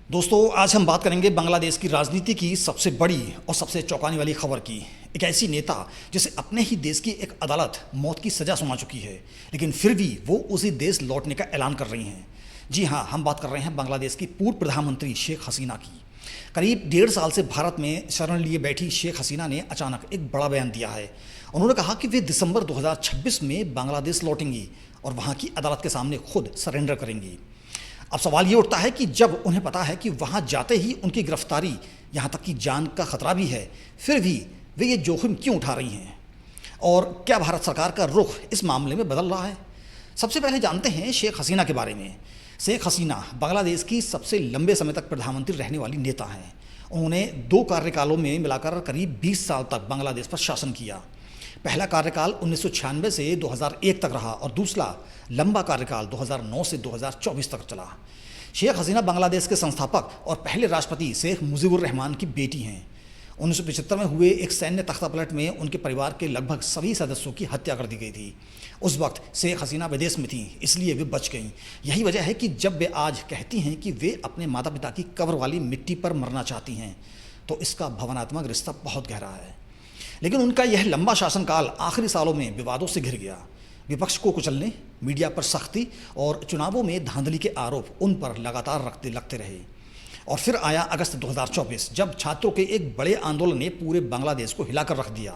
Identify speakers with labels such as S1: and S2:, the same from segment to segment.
S1: दोस्तों, आज हम बात करेंगे बांग्लादेश की राजनीति की सबसे बड़ी और सबसे चौंकाने वाली खबर की। एक ऐसी नेता जिसे अपने ही देश की एक अदालत मौत की सज़ा सुना चुकी है, लेकिन फिर भी वो उसी देश लौटने का ऐलान कर रही हैं। जी हाँ, हम बात कर रहे हैं बांग्लादेश की पूर्व प्रधानमंत्री शेख हसीना की। करीब 1.5 साल से भारत में शरण लिए बैठी शेख हसीना ने अचानक एक बड़ा बयान दिया है। उन्होंने कहा कि वे दिसंबर 2026 में बांग्लादेश लौटेंगी और वहाँ की अदालत के सामने खुद सरेंडर करेंगी। अब सवाल ये उठता है कि जब उन्हें पता है कि वहाँ जाते ही उनकी गिरफ्तारी, यहाँ तक कि जान का खतरा भी है, फिर भी वे ये जोखिम क्यों उठा रही हैं? और क्या भारत सरकार का रुख इस मामले में बदल रहा है? सबसे पहले जानते हैं शेख हसीना के बारे में। शेख हसीना बांग्लादेश की सबसे लंबे समय तक प्रधानमंत्री रहने वाली नेता हैं। उन्होंने 2 कार्यकालों में मिलाकर करीब 20 साल तक बांग्लादेश पर शासन किया। पहला कार्यकाल 1996 से 2001 तक रहा और दूसरा लंबा कार्यकाल 2009 से 2024 तक चला। शेख हसीना बांग्लादेश के संस्थापक और पहले राष्ट्रपति शेख मुजीबुर रहमान की बेटी हैं। 1975 में हुए एक सैन्य तख्तापलट में उनके परिवार के लगभग सभी सदस्यों की हत्या कर दी गई थी। उस वक्त शेख हसीना विदेश में थीं, इसलिए वे बच गईं। यही वजह है कि जब वे आज कहती हैं कि वे अपने माता पिता की कब्र वाली मिट्टी पर मरना चाहती हैं, तो इसका भावनात्मक रिश्ता बहुत गहरा है। लेकिन उनका यह लंबा शासनकाल आखिरी सालों में विवादों से घिर गया। विपक्ष को कुचलने, मीडिया पर सख्ती और चुनावों में धांधली के आरोप उन पर लगातार लगते रहे। और फिर आया अगस्त 2024, जब छात्रों के एक बड़े आंदोलन ने पूरे बांग्लादेश को हिलाकर रख दिया।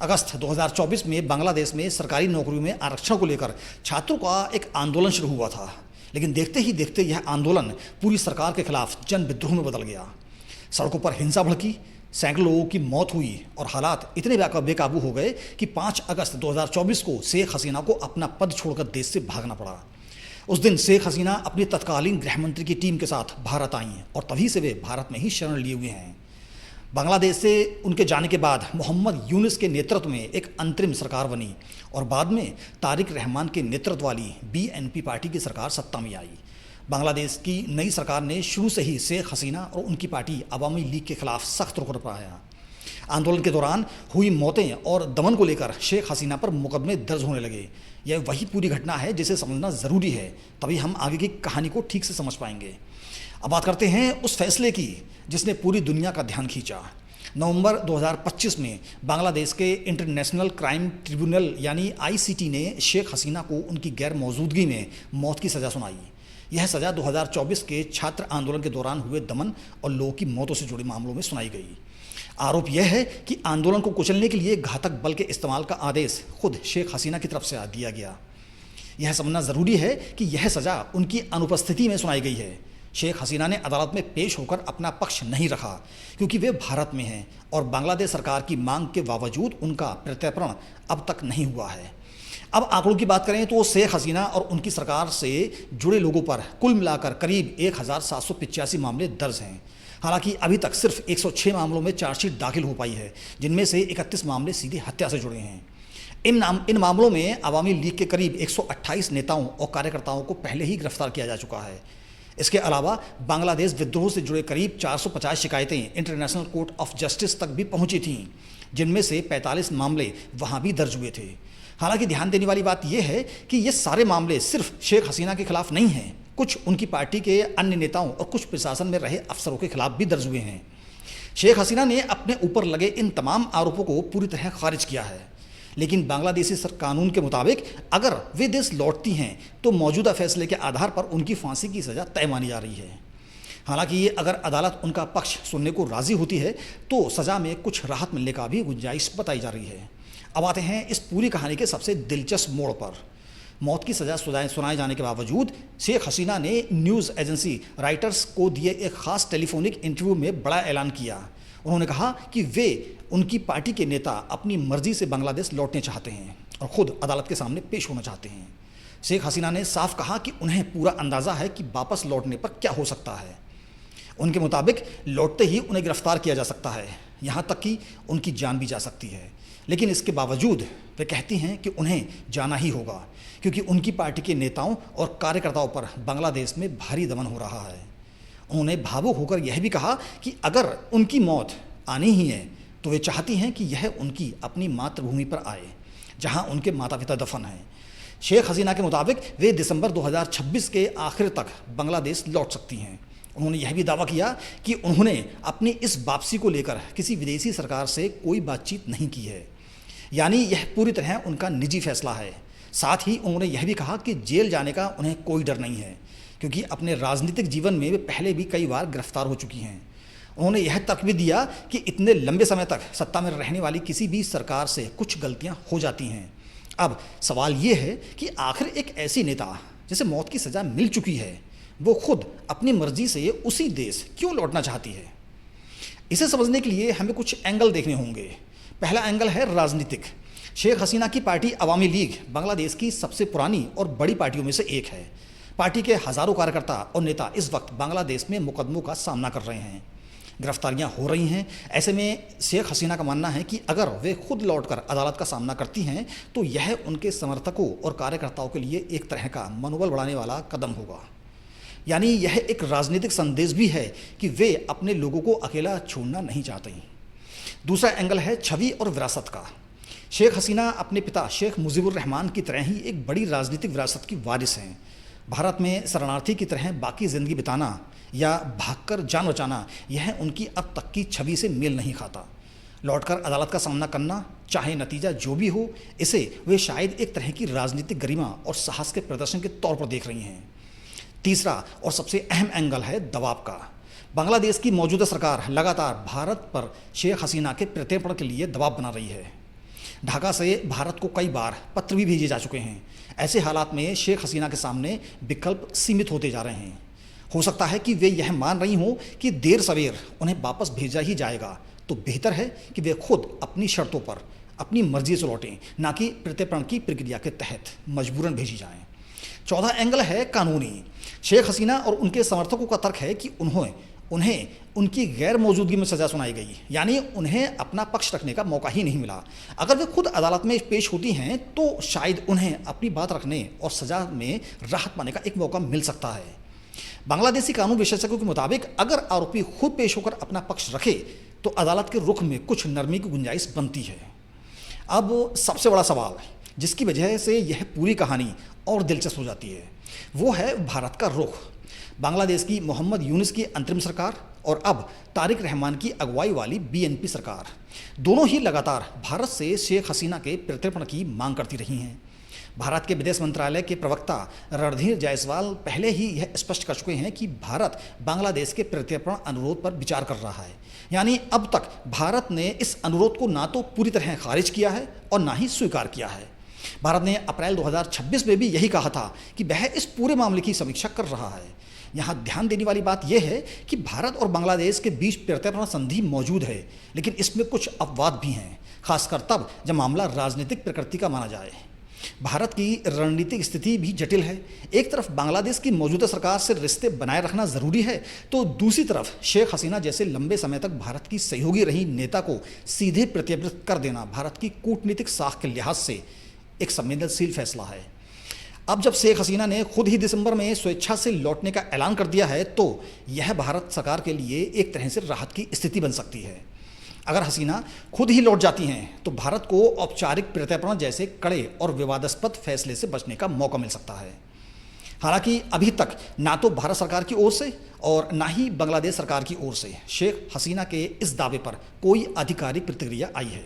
S1: अगस्त 2024 में बांग्लादेश में सरकारी नौकरियों में आरक्षण को लेकर छात्रों का एक आंदोलन शुरू हुआ था, लेकिन देखते ही देखते यह आंदोलन पूरी सरकार के खिलाफ जन विद्रोह में बदल गया। सड़कों पर हिंसा भड़की, सैकड़ों लोगों की मौत हुई और हालात इतने बेकाबू हो गए कि 5 अगस्त 2024 को शेख हसीना को अपना पद छोड़कर देश से भागना पड़ा। उस दिन शेख हसीना अपनी तत्कालीन गृहमंत्री की टीम के साथ भारत आई और तभी से वे भारत में ही शरण लिए हुए हैं। बांग्लादेश से उनके जाने के बाद मोहम्मद यूनुस के नेतृत्व में एक अंतरिम सरकार बनी और बाद में तारिक रहमान के नेतृत्व वाली BNP पार्टी की सरकार सत्ता में आई। बांग्लादेश की नई सरकार ने शुरू से ही शेख हसीना और उनकी पार्टी अवामी लीग के खिलाफ सख्त रुख अपनाया। आंदोलन के दौरान हुई मौतें और दमन को लेकर शेख हसीना पर मुकदमे दर्ज होने लगे। यह वही पूरी घटना है जिसे समझना ज़रूरी है, तभी हम आगे की कहानी को ठीक से समझ पाएंगे। अब बात करते हैं उस फैसले की जिसने पूरी दुनिया का ध्यान खींचा। नवंबर 2025 में बांग्लादेश के इंटरनेशनल क्राइम ट्रिब्यूनल यानी ICT ने शेख हसीना को उनकी गैर मौजूदगी में मौत की सज़ा सुनाई। यह सज़ा 2024 के छात्र आंदोलन के दौरान हुए दमन और लोगों की मौतों से जुड़े मामलों में सुनाई गई। आरोप यह है कि आंदोलन को कुचलने के लिए घातक बल के इस्तेमाल का आदेश खुद शेख हसीना की तरफ से दिया गया। यह समझना ज़रूरी है कि यह सज़ा उनकी अनुपस्थिति में सुनाई गई है। शेख हसीना ने अदालत में पेश होकर अपना पक्ष नहीं रखा क्योंकि वे भारत में हैं और बांग्लादेश सरकार की मांग के बावजूद उनका प्रत्यर्पण अब तक नहीं हुआ है। अब आंकड़ों की बात करें तो शेख हसीना और उनकी सरकार से जुड़े लोगों पर कुल मिलाकर करीब 1785 मामले दर्ज हैं। हालांकि अभी तक सिर्फ 106 मामलों में चार्जशीट दाखिल हो पाई है, जिनमें से 31 मामले सीधी हत्या से जुड़े हैं। इन मामलों में अवामी लीग के करीब 128 नेताओं और कार्यकर्ताओं को पहले ही गिरफ्तार किया जा चुका है। इसके अलावा बांग्लादेश विद्रोह से जुड़े करीब 450 शिकायतें इंटरनेशनल कोर्ट ऑफ जस्टिस तक भी पहुंची थीं, जिनमें से 45 मामले वहां भी दर्ज हुए थे। हालांकि ध्यान देने वाली बात यह है कि ये सारे मामले सिर्फ शेख हसीना के खिलाफ नहीं हैं, कुछ उनकी पार्टी के अन्य नेताओं और कुछ प्रशासन में रहे अफसरों के खिलाफ भी दर्ज हुए हैं। शेख हसीना ने अपने ऊपर लगे इन तमाम आरोपों को पूरी तरह खारिज किया है, लेकिन बांग्लादेशी कानून के मुताबिक अगर वे देश लौटती हैं तो मौजूदा फैसले के आधार पर उनकी फांसी की सज़ा तय मानी जा रही है। हालांकि ये अगर अदालत उनका पक्ष सुनने को राज़ी होती है तो सज़ा में कुछ राहत मिलने का भी गुंजाइश बताई जा रही है। अब आते हैं इस पूरी कहानी के सबसे दिलचस्प मोड़ पर। मौत की सज़ा सुनाए जाने के बावजूद शेख हसीना ने न्यूज़ एजेंसी रॉयटर्स को दिए एक ख़ास टेलीफोनिक इंटरव्यू में बड़ा ऐलान किया। उन्होंने कहा कि वे उनकी पार्टी के नेता अपनी मर्जी से बांग्लादेश लौटने चाहते हैं और ख़ुद अदालत के सामने पेश होना चाहते हैं। शेख हसीना ने साफ कहा कि उन्हें पूरा अंदाज़ा है कि वापस लौटने पर क्या हो सकता है। उनके मुताबिक लौटते ही उन्हें गिरफ्तार किया जा सकता है, यहाँ तक कि उनकी जान भी जा सकती है। लेकिन इसके बावजूद वे कहती हैं कि उन्हें जाना ही होगा क्योंकि उनकी पार्टी के नेताओं और कार्यकर्ताओं पर बांग्लादेश में भारी दमन हो रहा है। उन्होंने भावुक होकर यह भी कहा कि अगर उनकी मौत आनी ही है तो वे चाहती हैं कि यह उनकी अपनी मातृभूमि पर आए, जहां उनके माता पिता दफन हैं। शेख हसीना के मुताबिक वे दिसंबर 2026 के आखिर तक बांग्लादेश लौट सकती हैं उन्होंने यह भी दावा किया कि उन्होंने अपनी इस वापसी को लेकर किसी विदेशी सरकार से कोई बातचीत नहीं की है, यानी यह पूरी तरह उनका निजी फैसला है। साथ ही उन्होंने यह भी कहा कि जेल जाने का उन्हें कोई डर नहीं है, क्योंकि अपने राजनीतिक जीवन में वे पहले भी कई बार गिरफ्तार हो चुकी हैं। उन्होंने यह तर्क भी दिया कि इतने लंबे समय तक सत्ता में रहने वाली किसी भी सरकार से कुछ गलतियां हो जाती हैं। अब सवाल ये है कि आखिर एक ऐसी नेता जिसे मौत की सज़ा मिल चुकी है, वो खुद अपनी मर्जी से उसी देश क्यों लौटना चाहती है? इसे समझने के लिए हमें कुछ एंगल देखने होंगे। पहला एंगल है राजनीतिक। शेख हसीना की पार्टी अवामी लीग बांग्लादेश की सबसे पुरानी और बड़ी पार्टियों में से एक है। पार्टी के हज़ारों कार्यकर्ता और नेता इस वक्त बांग्लादेश में मुकदमों का सामना कर रहे हैं, गिरफ्तारियां हो रही हैं। ऐसे में शेख हसीना का मानना है कि अगर वे खुद लौटकर अदालत का सामना करती हैं तो यह उनके समर्थकों और कार्यकर्ताओं के लिए एक तरह का मनोबल बढ़ाने वाला कदम होगा। यानी यह एक राजनीतिक संदेश भी है कि वे अपने लोगों को अकेला छोड़ना नहीं चाहते। दूसरा एंगल है छवि और विरासत का। शेख हसीना अपने पिता शेख मुजीबुर रहमान की तरह ही एक बड़ी राजनीतिक विरासत की वारिस हैं। भारत में शरणार्थी की तरह बाकी ज़िंदगी बिताना या भागकर जान बचाना, यह उनकी अब तक की छवि से मेल नहीं खाता। लौटकर अदालत का सामना करना, चाहे नतीजा जो भी हो, इसे वे शायद एक तरह की राजनीतिक गरिमा और साहस के प्रदर्शन के तौर पर देख रही हैं। तीसरा और सबसे अहम एंगल है दबाव का। बांग्लादेश की मौजूदा सरकार लगातार भारत पर शेख हसीना के प्रत्यर्पण के लिए दबाव बना रही है। ढाका से भारत को कई बार पत्र भी भेजे जा चुके हैं। ऐसे हालात में शेख हसीना के सामने विकल्प सीमित होते जा रहे हैं। हो सकता है कि वे यह मान रही हों कि देर सवेर उन्हें वापस भेजा ही जाएगा, तो बेहतर है कि वे खुद अपनी शर्तों पर अपनी मर्जी से लौटें, ना कि प्रत्यर्पण की प्रक्रिया के तहत मजबूरन भेजी जाएं। चौथा एंगल है कानूनी। शेख हसीना और उनके समर्थकों का तर्क है कि उन्हें उनकी गैर मौजूदगी में सज़ा सुनाई गई, यानी उन्हें अपना पक्ष रखने का मौका ही नहीं मिला। अगर वे खुद अदालत में पेश होती हैं तो शायद उन्हें अपनी बात रखने और सज़ा में राहत पाने का एक मौका मिल सकता है। बांग्लादेशी कानून विशेषज्ञों के मुताबिक अगर आरोपी खुद पेश होकर अपना पक्ष रखे तो अदालत के रुख में कुछ नरमी की गुंजाइश बनती है। अब सबसे बड़ा सवाल जिसकी वजह से यह पूरी कहानी और दिलचस्प हो जाती है, वो है भारत का रुख। बांग्लादेश की मोहम्मद यूनुस की अंतरिम सरकार और अब तारिक रहमान की अगुवाई वाली बीएनपी सरकार, दोनों ही लगातार भारत से शेख हसीना के प्रत्यर्पण की मांग करती रही हैं। भारत के विदेश मंत्रालय के प्रवक्ता रणधीर जायसवाल पहले ही यह स्पष्ट कर चुके हैं कि भारत बांग्लादेश के प्रत्यर्पण अनुरोध पर विचार कर रहा है। यानी अब तक भारत ने इस अनुरोध को ना तो पूरी तरह खारिज किया है और ना ही स्वीकार किया है। भारत ने अप्रैल 2026 में भी यही कहा था कि वह इस पूरे मामले की समीक्षा कर रहा है। यहाँ ध्यान देने वाली बात यह है कि भारत और बांग्लादेश के बीच प्रत्यर्पण संधि मौजूद है, लेकिन इसमें कुछ अपवाद भी हैं, खासकर तब जब मामला राजनीतिक प्रकृति का माना जाए। भारत की रणनीतिक स्थिति भी जटिल है। एक तरफ बांग्लादेश की मौजूदा सरकार से रिश्ते बनाए रखना ज़रूरी है, तो दूसरी तरफ शेख हसीना जैसे लंबे समय तक भारत की सहयोगी रही नेता को सीधे प्रत्यर्पित कर देना भारत की कूटनीतिक साख के लिहाज से एक संवेदनशील फैसला है। अब जब शेख हसीना ने खुद ही दिसंबर में स्वेच्छा से लौटने का ऐलान कर दिया है तो यह भारत सरकार के लिए एक तरह से राहत की स्थिति बन सकती है। अगर हसीना खुद ही लौट जाती हैं तो भारत को औपचारिक प्रत्यर्पण जैसे कड़े और विवादास्पद फैसले से बचने का मौका मिल सकता है। हालांकि अभी तक ना तो भारत सरकार की ओर से और ना ही बांग्लादेश सरकार की ओर से शेख हसीना के इस दावे पर कोई आधिकारिक प्रतिक्रिया आई है।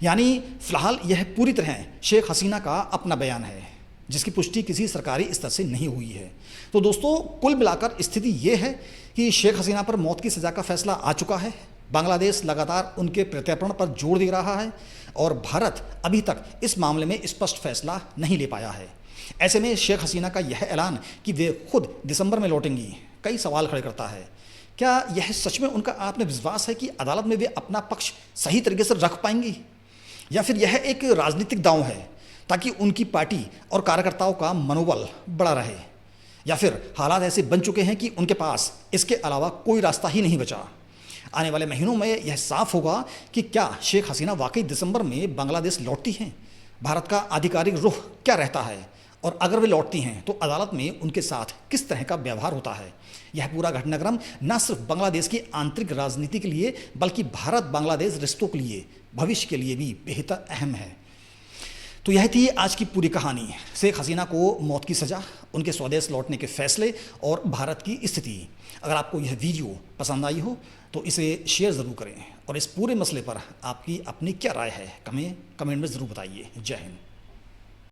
S1: यानी फिलहाल यह पूरी तरह शेख हसीना का अपना बयान है, जिसकी पुष्टि किसी सरकारी स्तर से नहीं हुई है। तो दोस्तों, कुल मिलाकर स्थिति ये है कि शेख हसीना पर मौत की सज़ा का फैसला आ चुका है। बांग्लादेश लगातार उनके प्रत्यर्पण पर जोर दे रहा है और भारत अभी तक इस मामले में स्पष्ट फैसला नहीं ले पाया है। ऐसे में शेख हसीना का यह ऐलान कि वे खुद दिसंबर में लौटेंगी कई सवाल खड़े करता है। क्या यह सच में उनका आत्मविश्वास है कि अदालत में वे अपना पक्ष सही तरीके से रख पाएंगी, या फिर यह एक राजनीतिक दांव है ताकि उनकी पार्टी और कार्यकर्ताओं का मनोबल बढ़ा रहे, या फिर हालात ऐसे बन चुके हैं कि उनके पास इसके अलावा कोई रास्ता ही नहीं बचा? आने वाले महीनों में यह साफ होगा कि क्या शेख हसीना वाकई दिसंबर में बांग्लादेश लौटती हैं, भारत का आधिकारिक रुख क्या रहता है, और अगर वे लौटती हैं तो अदालत में उनके साथ किस तरह का व्यवहार होता है। यह पूरा घटनाक्रम न सिर्फ बांग्लादेश की आंतरिक राजनीति के लिए बल्कि भारत बांग्लादेश रिश्तों के लिए, भविष्य के लिए भी बेहद अहम है। तो यह थी आज की पूरी कहानी। शेख हसीना को मौत की सज़ा उनके स्वदेश लौटने के फैसले और भारत की स्थिति। अगर आपको यह वीडियो पसंद आई हो तो इसे शेयर ज़रूर करें और इस पूरे मसले पर आपकी अपनी क्या राय है हमें कमेंट में ज़रूर बताइए। जय हिंद।